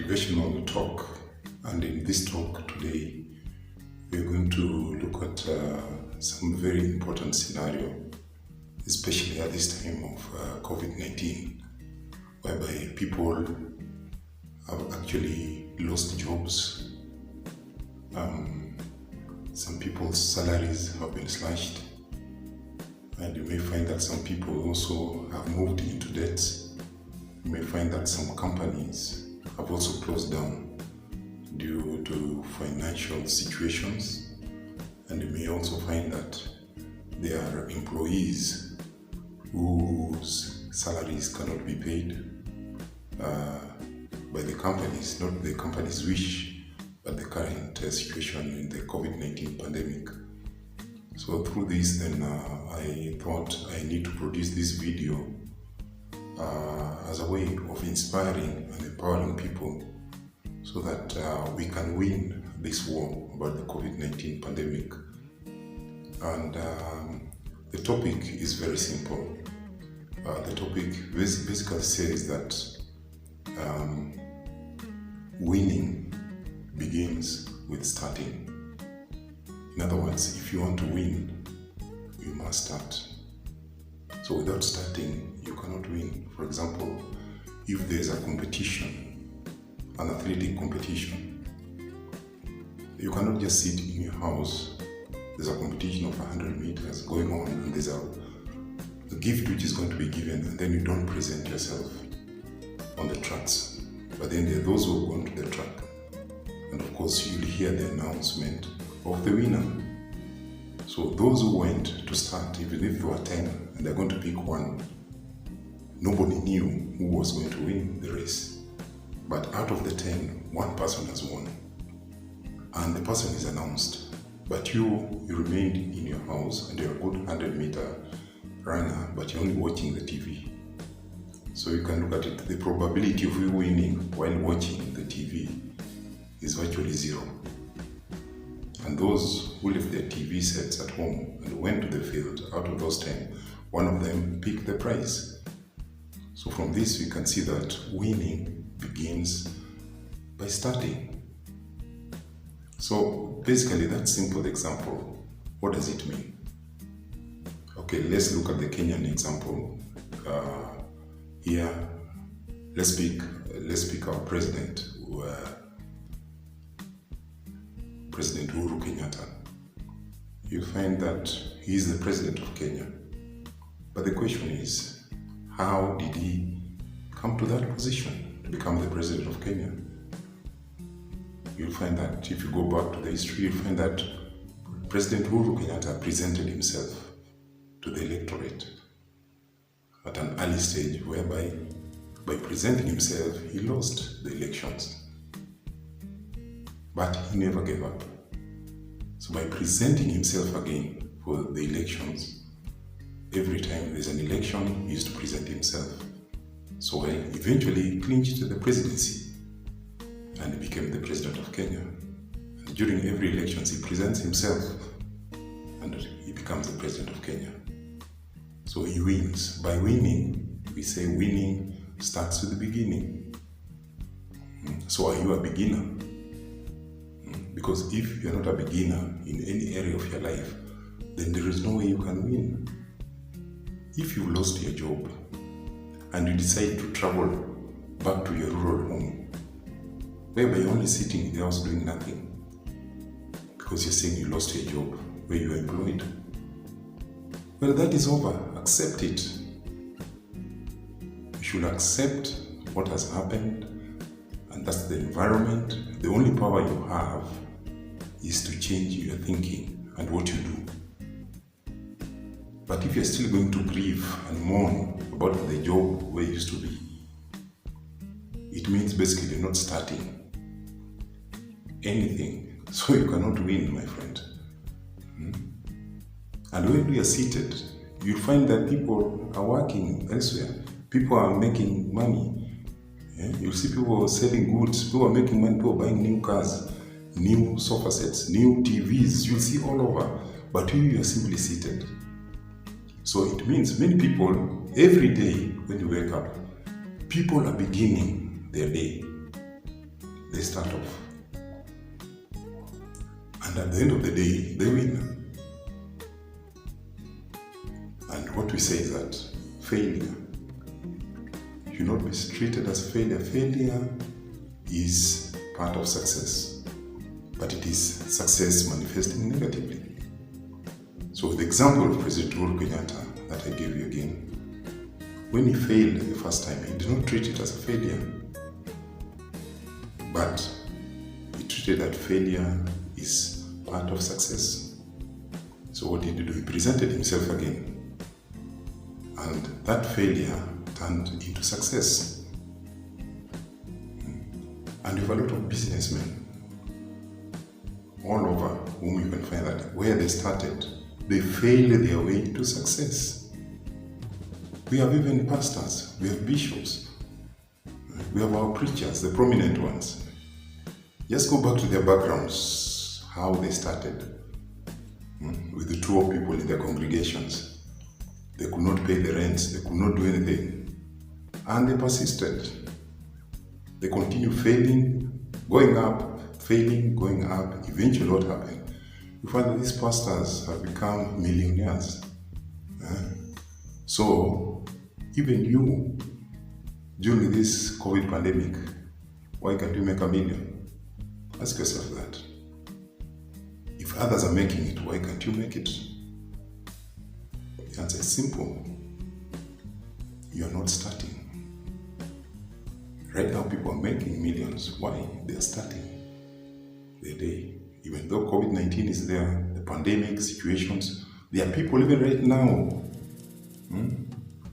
motivational talk, and in this talk today we're going to look at some very important scenario, especially at this time of COVID-19, whereby people have actually lost jobs. Some people's salaries have been slashed, and you may find that some people also have moved into debt. You may find that some companies have also closed down due to financial situations, and you may also find that there are employees whose salaries cannot be paid by the companies, not the company's wish, but the current situation in the COVID-19 pandemic. So through this, then I thought I need to produce this video as a way of inspiring and empowering people so that we can win this war about the COVID-19 pandemic. And the topic is very simple. The topic basically says that winning begins with starting. In other words, if you want to win, you must start. So without starting, you cannot win. For example, if there's a competition, an athletic competition, you cannot just sit in your house. There's a competition of 100 meters going on, and there's a gift which is going to be given, and then you don't present yourself on the tracks. But then there are those who go onto the track, and of course you'll hear the announcement of the winner. So those who went to start, even if there were 10 and they're going to pick one, nobody knew who was going to win the race. But out of the 10, one person has won, and the person is announced. But you remained in your house, and you're a good 100-meter runner, but you're only watching the TV. So you can look at it, the probability of you winning while watching the TV is virtually zero. And those who left their TV sets at home and went to the field, out of those 10, one of them picked the prize. So from this we can see that winning begins by starting. So basically that simple example, what does it mean? Okay, let's look at the Kenyan example. Here, let's pick our president, President Uhuru Kenyatta. You find that he is the president of Kenya. But the question is, how did he come to that position to become the president of Kenya? You'll find that if you go back to the history, you'll find that President Uhuru Kenyatta presented himself to the electorate at an early stage, whereby by presenting himself, he lost the elections. But he never gave up. So by presenting himself again for the elections, every time there's an election, he used to present himself. So eventually he clinched the presidency, and he became the president of Kenya. And during every election, he presents himself, and he becomes the president of Kenya. So he wins. By winning, we say winning starts with the beginning. So are you a beginner? Because if you're not a beginner in any area of your life, then there is no way you can win. If you lost your job and you decide to travel back to your rural home, whereby you're only sitting in the house doing nothing, because you're saying you lost your job where you are employed, well, that is over. Accept it. You should accept what has happened, and that's the environment. The only power you have is to change your thinking and what you do. But if you're still going to grieve and mourn about the job where you used to be, it means basically you're not starting anything. So you cannot win, my friend. And when you are seated, you'll find that people are working elsewhere. People are making money. You'll see people selling goods. People are making money. People are buying new cars, new sofa sets, new TVs. You'll see all over. But you are simply seated. So it means many people, every day when you wake up, people are beginning their day. they start off. And at the end of the day, they win. And what we say is that failure should not be treated as failure. Failure is part of success, but it is success manifesting negatively. So the example of President Uhuru Kenyatta that I gave you again, when he failed the first time, he did not treat it as a failure, but he treated that failure is part of success. So what did he do? He presented himself again, and that failure turned into success. And we have a lot of businessmen all over whom you can find that where they started, they failed their way to success. We have even pastors, we have bishops, we have our preachers, the prominent ones. Just go back to their backgrounds, how they started with the 2 people in their congregations. They could not pay the rent, they could not do anything, and they persisted. They continued failing, going up, failing, going up. Eventually what happened? You find that these pastors have become millionaires. So, even you, during this COVID pandemic, why can't you make $1 million? Ask yourself that. If others are making it, why can't you make it? The answer is simple. You are not starting. Right now, people are making millions. Why? They are starting their day. Even though COVID-19 is there, the pandemic situations, there are people even right now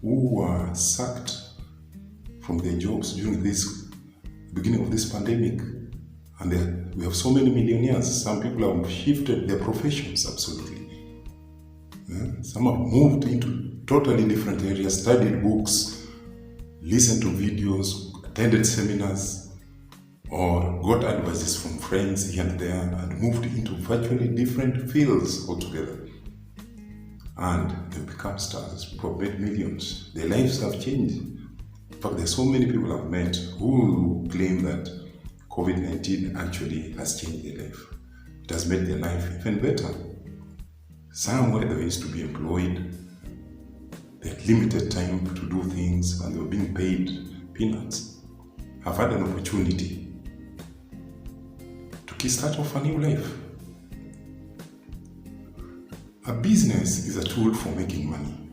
who were sacked from their jobs during this beginning of this pandemic. And we have so many millionaires. Some people have shifted their professions, absolutely. Some have moved into totally different areas, studied books, listened to videos, attended seminars, or got advices from friends here and there, and moved into virtually different fields altogether. And they've become stars. People have made millions. Their lives have changed. In fact, there's so many people I've met who claim that COVID-19 actually has changed their life. It has made their life even better. Some where they used to be employed, they had limited time to do things, and they were being paid peanuts, have had an opportunity to kickstart off a new life. A business is a tool for making money,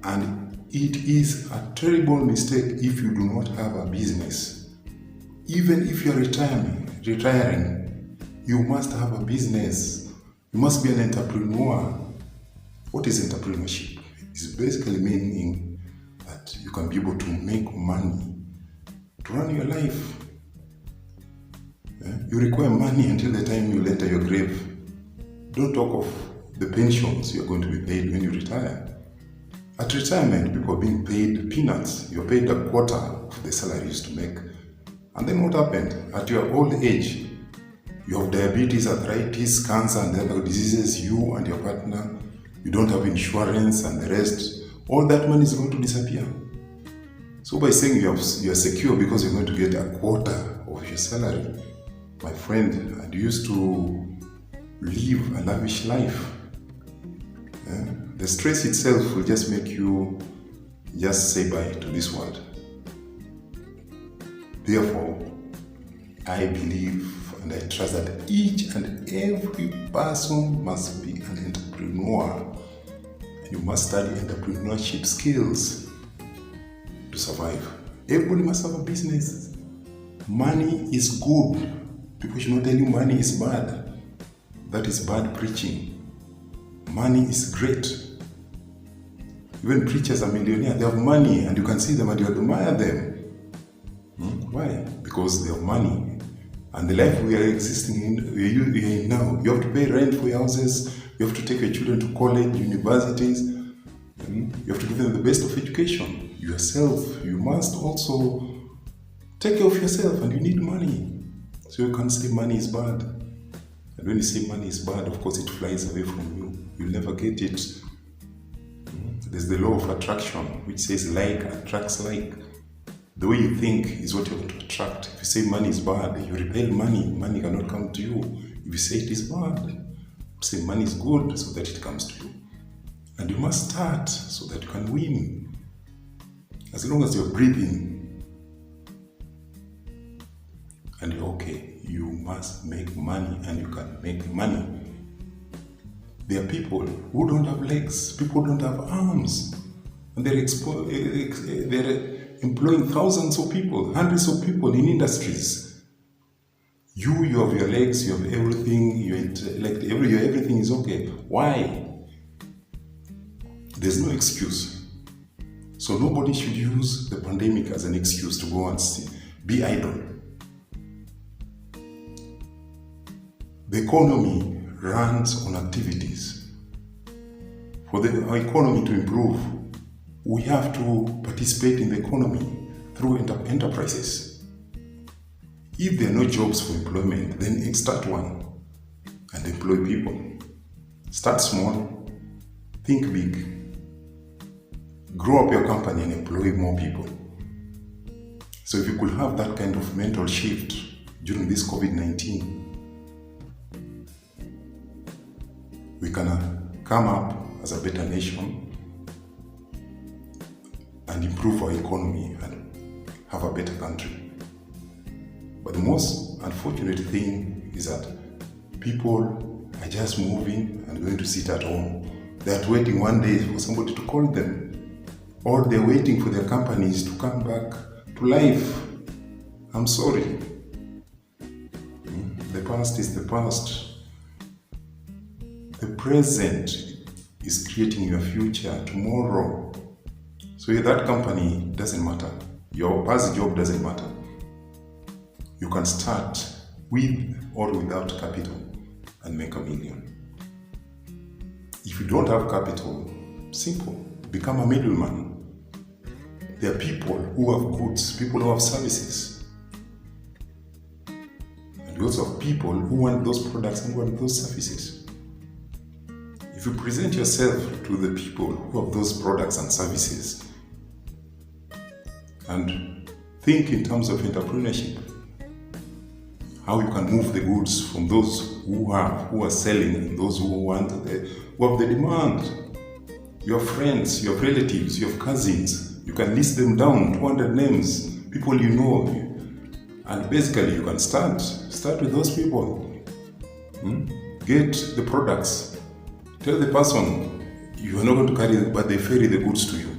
and it is a terrible mistake if you do not have a business. Even if you are retiring, you must have a business. You must be an entrepreneur. What is entrepreneurship? It's basically meaning that you can be able to make money to run your life. You require money until the time you enter your grave. Don't talk of the pensions you're going to be paid when you retire. At retirement, people are being paid peanuts. You're paid a quarter of the salary you used to make. And then what happened? At your old age, you have diabetes, arthritis, cancer, and other diseases, you and your partner, you don't have insurance and the rest. All that money is going to disappear. So by saying you are secure because you're going to get a quarter of your salary, my friend, and you used to live a lavish life. The stress itself will just make you just say bye to this world. Therefore, I believe and I trust that each and every person must be an entrepreneur. You must study entrepreneurship skills to survive. Everybody must have a business. Money is good. People should not tell you money is bad. That is bad preaching. Money is great. Even preachers are millionaires. They have money and you can see them and you admire them. Why? Because they have money. And the life we are existing in, we are in now, you have to pay rent for your houses, you have to take your children to college, universities, you have to give them the best of education. Yourself, you must also take care of yourself, and you need money. So you can't say money is bad. And when you say money is bad, of course it flies away from you. You'll never get it. There's the law of attraction, which says like attracts like. The way you think is what you're going to attract. If you say money is bad, you repel money, money cannot come to you. If you say it is bad, say money is good so that it comes to you. And you must start so that you can win. As long as you're breathing and you're okay, you must make money, and you can make money. There are people who don't have legs, people who don't have arms, and they're employing thousands of people, hundreds of people in industries. You have your legs, you have everything, your intellect, everything is okay. Why? There's no excuse. So nobody should use the pandemic as an excuse to go and be idle. The economy runs on activities. For our economy to improve, we have to participate in the economy through enterprises. If there are no jobs for employment, then start one and employ people. Start small, think big. Grow up your company and employ more people. So if you could have that kind of mental shift during this COVID-19, we can come up as a better nation and improve our economy and have a better country. But the most unfortunate thing is that people are just moving and going to sit at home. They're waiting one day for somebody to call them, or they're waiting for their companies to come back to life. I'm sorry. The past is the past. The present is creating your future tomorrow. So that company doesn't matter. Your past job doesn't matter. You can start with or without capital and make $1 million. If you don't have capital, simple, become a middleman. There are people who have goods, people who have services. And we also have people who want those products and want those services. If you present yourself to the people who have those products and services and think in terms of entrepreneurship, how you can move the goods from those who are selling and those who have the demand. Your friends, your relatives, your cousins, you can list them down, 200 names, people you know, and basically you can start with those people. Get the products. Tell the person you are not going to carry it, but they ferry the goods to you.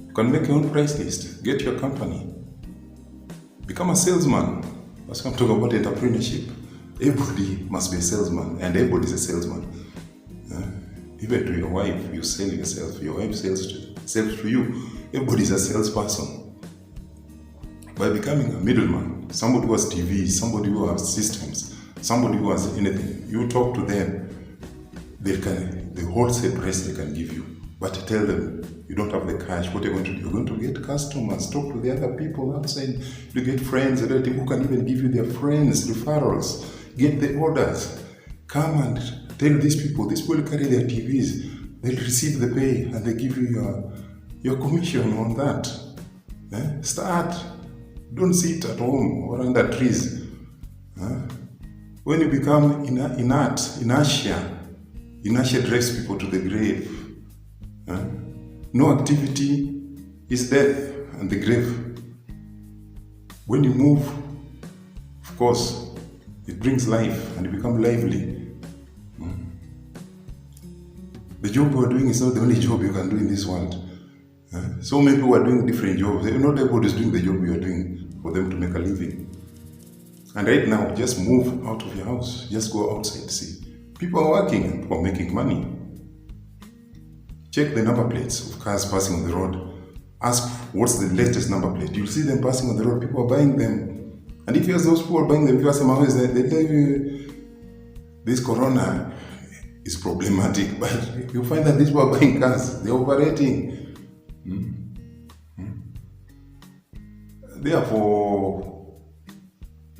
You can make your own price list. Get your company. Become a salesman. That's what I'm talking about, entrepreneurship. Everybody must be a salesman, and everybody is a salesman. Even to your wife, you sell yourself. Your wife sells to you. Everybody is a salesperson. By becoming a middleman, somebody who has TV, somebody who has systems, somebody who has anything, you talk to them. The wholesale price they can give you. But tell them you don't have the cash. What you're going to do? You're going to get customers. Talk to the other people outside. You get friends, relatives who can even give you their friends, referrals. Get the orders. Come and tell these people carry their TVs. They'll receive the pay and they give you your commission on that. Start. Don't sit at home or under trees. When you become inertia drives people to the grave. No activity is death and the grave. When you move, of course, it brings life and you become lively. The job you are doing is not the only job you can do in this world. So many people are doing different jobs. Not everybody is doing the job you are doing for them to make a living. And right now, just move out of your house. Just go outside, see. People are working and people are making money. Check the number plates of cars passing on the road. Ask what's the latest number plate. You'll see them passing on the road. People are buying them. And if you ask those people are buying them, if you ask them how is that, they tell you this corona is problematic. But you find that these people are buying cars. They're operating. Therefore,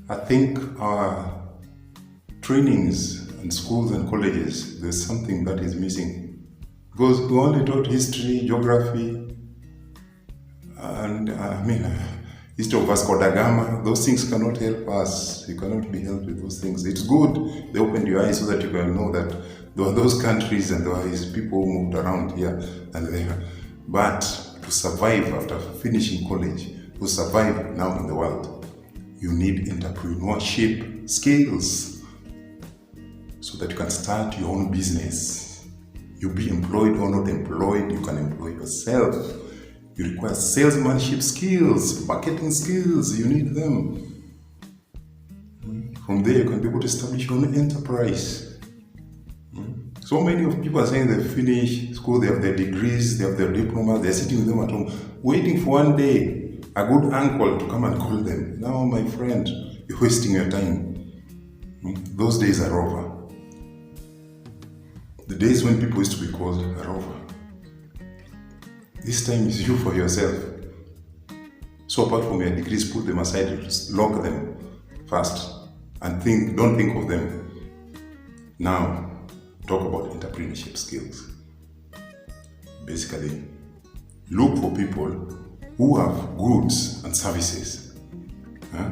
I think our trainings and schools and colleges, there's something that is missing. Because we only taught history, geography, and history of Vasco da Gama. Those things cannot help us. You cannot be helped with those things. It's good they opened your eyes so that you can know that there were those countries and there were people who moved around here and there. But to survive after finishing college, to survive now in the world, you need entrepreneurship skills so that you can start your own business. You be employed or not employed, you can employ yourself. You require salesmanship skills, marketing skills, you need them. From there you can be able to establish your own enterprise. So many of people are saying they finish school, they have their degrees, they have their diplomas, they're sitting with them at home, waiting for one day a good uncle to come and call them. Now, my friend, you're wasting your time. Those days are over. The days when people used to be called are over. This time is you for yourself. So apart from your degrees, put them aside, lock them first, and don't think of them. Now, talk about entrepreneurship skills. Basically, look for people who have goods and services.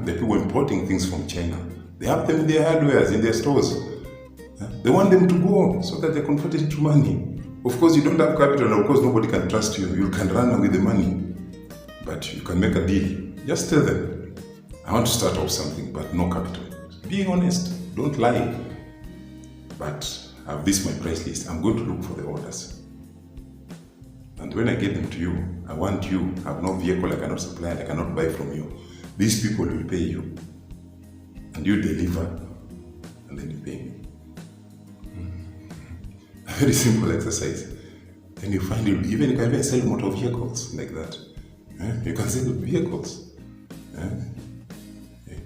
The people importing things from China, they have them in their hardwares, in their stores. They want them to go so that they convert it into money. Of course, you don't have capital, and of course, nobody can trust you. You can run with the money, but you can make a deal. Just tell them, I want to start off something, but no capital. Be honest, don't lie. But I have this my price list. I'm going to look for the orders. And when I get them to you, I want you. I have no vehicle I cannot supply and I cannot buy from you. These people will pay you. And you deliver, and then you pay me. A very simple exercise. Then you find it, even you can sell motor vehicles like that. You can sell vehicles.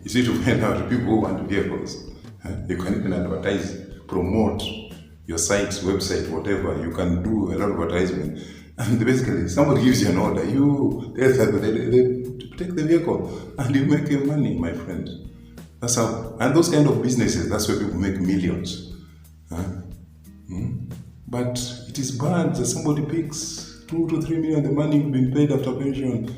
You see, to find out people who want vehicles. You can even advertise, promote your site, website, whatever. You can do a lot of advertisement. And basically, somebody gives you an order. You they take the vehicle and you make your money, my friend. That's how. And those kind of businesses, that's where people make millions. But it is bad that somebody picks 2 to 3 million, the money you've been paid after pension.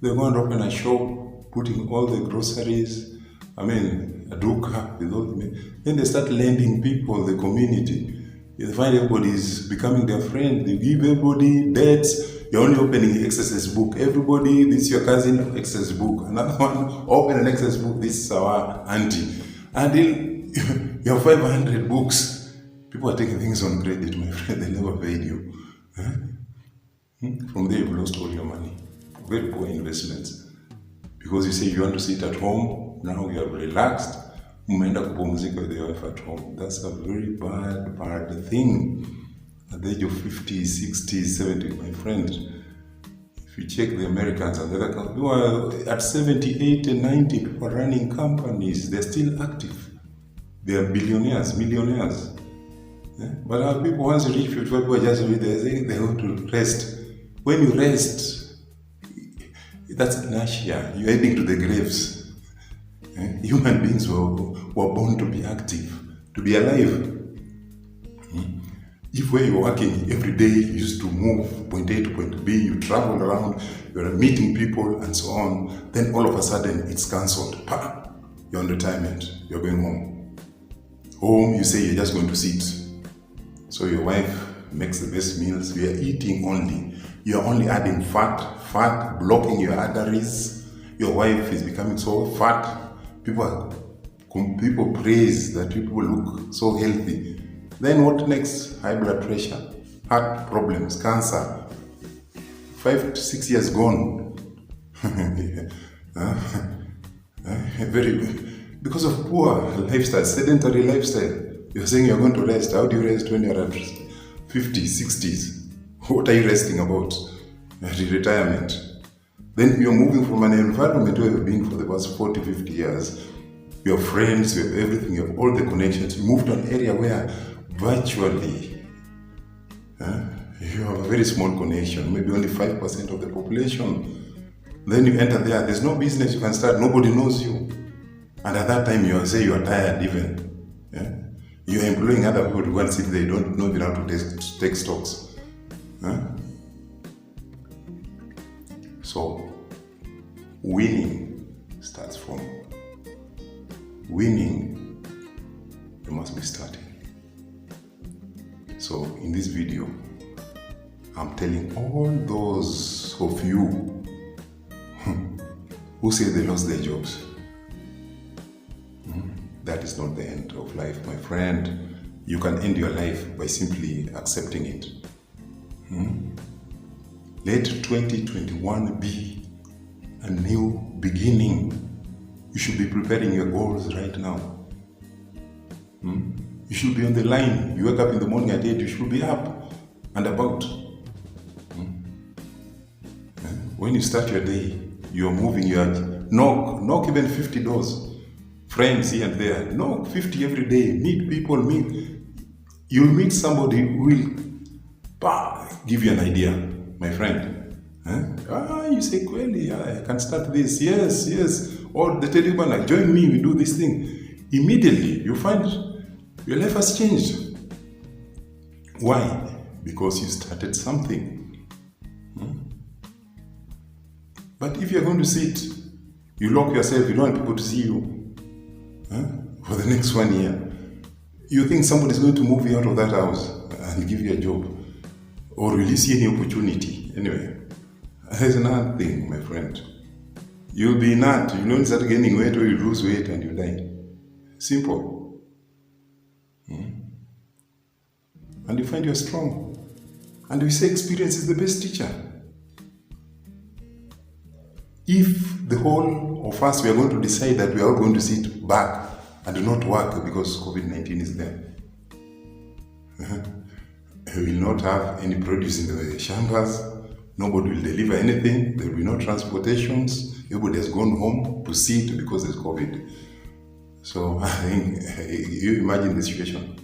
They go and open a shop, putting all the groceries, a duka with all the. Then they start lending people, the community. You find everybody is becoming their friend. They give everybody debts. You're only opening exercise book. Everybody, this is your cousin, exercise book. Another one, open an exercise book. This is our auntie. Until you have 500 books. People are taking things on credit, my friend. They never paid you. From there, you've lost all your money. Very poor investments. Because you say you want to sit at home. Now you have relaxed. Umeenda kupumzika with your wife at home. That's a very bad thing. At the age of 50, 60, 70, my friend, if you check the Americans and the other countries, who are at 70, 80, 90, people are running companies. They're still active. They are billionaires, millionaires. But our people, once you reach 55, people are just saying they want to rest. When you rest, that's inertia. You're heading to the graves. Human beings were born to be active, to be alive. If where you're working every day, you used to move point A to point B, you travel around, you're meeting people and so on, then all of a sudden it's cancelled. You're on retirement, you're going home. Home, you say you're just going to sit. So your wife makes the best meals, you're eating only. You're only adding fat, blocking your arteries. Your wife is becoming so fat. People praise that people look so healthy. Then what next? High blood pressure, heart problems, cancer. 5 to 6 years gone. Because of poor lifestyle, sedentary lifestyle. You're saying you're going to rest. How do you rest when you're at 50s, 60s? What are you resting about? Retirement. Then you're moving from an environment where you've been for the past 40, 50 years. You have friends, you have everything, you have all the connections. You move to an area where virtually you have a very small connection, maybe only 5% of the population. Then you enter there, there's no business you can start, nobody knows you. And at that time you say you are tired even. You're employing other people to go and sit there, you don't know how to take stocks. So, winning starts from winning. You must be starting. So in this video, I'm telling all those of you who say they lost their jobs, that is not the end of life, my friend. You can end your life by simply accepting it. Let 2021 be a new beginning. You should be preparing your goals right now. You should be on the line. You wake up in the morning at 8, you should be up and about. When you start your day, you are moving, you are knock even 50 doors. Friends here and there, knock 50 every day. Meet people, you'll meet somebody who will give you an idea, my friend. You say, Kweli, I can start this. Yes. Or they tell you, join me, we do this thing. Immediately, you find your life has changed. Why? Because you started something. But if you're going to sit, you lock yourself, you don't want people to see you for the next 1 year, you think somebody's going to move you out of that house and give you a job, or will you see any opportunity? Anyway, there's another thing, my friend. You'll be inert. You don't start gaining weight, or you lose weight and you die. Simple. And you find you're strong. And we say experience is the best teacher. If the whole of us, we are going to decide that we are all going to sit back and do not work because COVID-19 is there, we will not have any produce in the chambers, nobody will deliver anything, there will be no transportations, everybody has gone home to sit because there's COVID. So I think, you imagine the situation.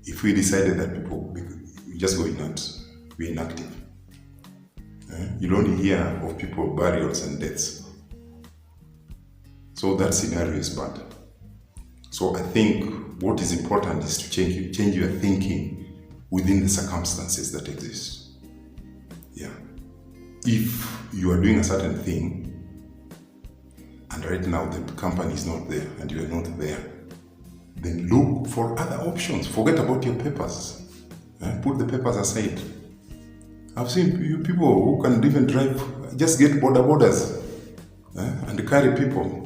If we decided that people just go nuts, we're inactive. You'll only hear of people, burials and deaths. So that scenario is bad. So I think what is important is to change your thinking within the circumstances that exist. Yeah. If you are doing a certain thing, and right now the company is not there and you are not there, then look for other options. Forget about your papers. Put the papers aside. I've seen people who can even drive, just get borders and carry people.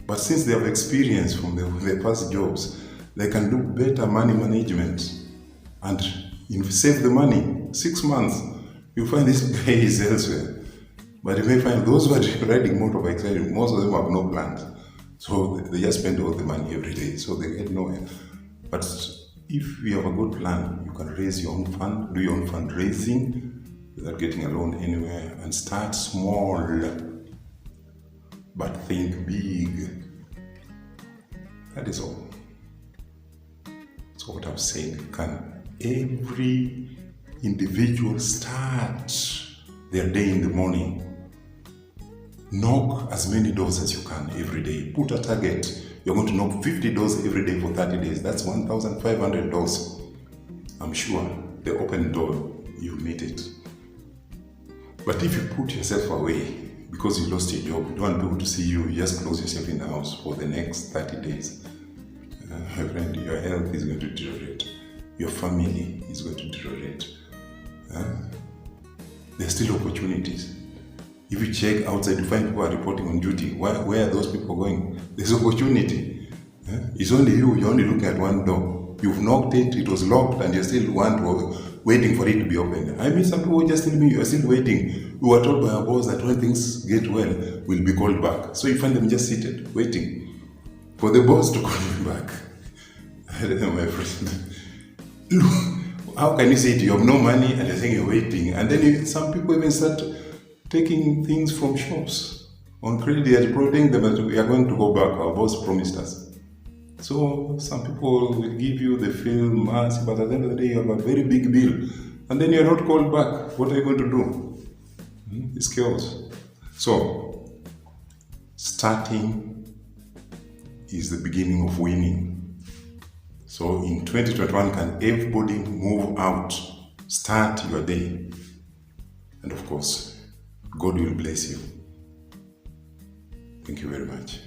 But since they have experience from their past jobs, they can do better money management and save the money. 6 months, you find this guy is elsewhere. But you may find those who are riding motorbikes, most of them have no plans. So they just spend all the money every day, so they get nowhere. But if you have a good plan, you can raise your own fund, do your own fundraising without getting a loan anywhere, and start small, but think big. That is all. So what I've said, can every individual start their day in the morning? Knock as many doors as you can every day. Put a target. You're going to knock 50 doors every day for 30 days. That's 1,500 doors. I'm sure the open door, you meet it. But if you put yourself away because you lost your job, you don't want people to see you, you just close yourself in the house for the next 30 days. My friend, your health is going to deteriorate. Your family is going to deteriorate. There are still opportunities. If you check outside, you find people are reporting on duty. Where are those people going? There's opportunity. It's only you. You're only looking at one door. You've knocked it, it was locked, and you're still waiting for it to be opened. I mean, some people just tell me you're still waiting. We were told by our boss that when things get well, we'll be called back. So you find them just seated, waiting for the boss to call you back. I don't know, my friend. Look, how can you say it? You have no money and you're saying you're waiting? And then some people even start taking things from shops on credit. They are telling them that we are going to go back. Our boss promised us. So some people will give you the film mass, but at the end of the day, you have a very big bill, and then you're not called back. What are you going to do? It's chaos. So starting is the beginning of winning. So in 2021, can everybody move out, start your day, and of course, God will bless you. Thank you very much.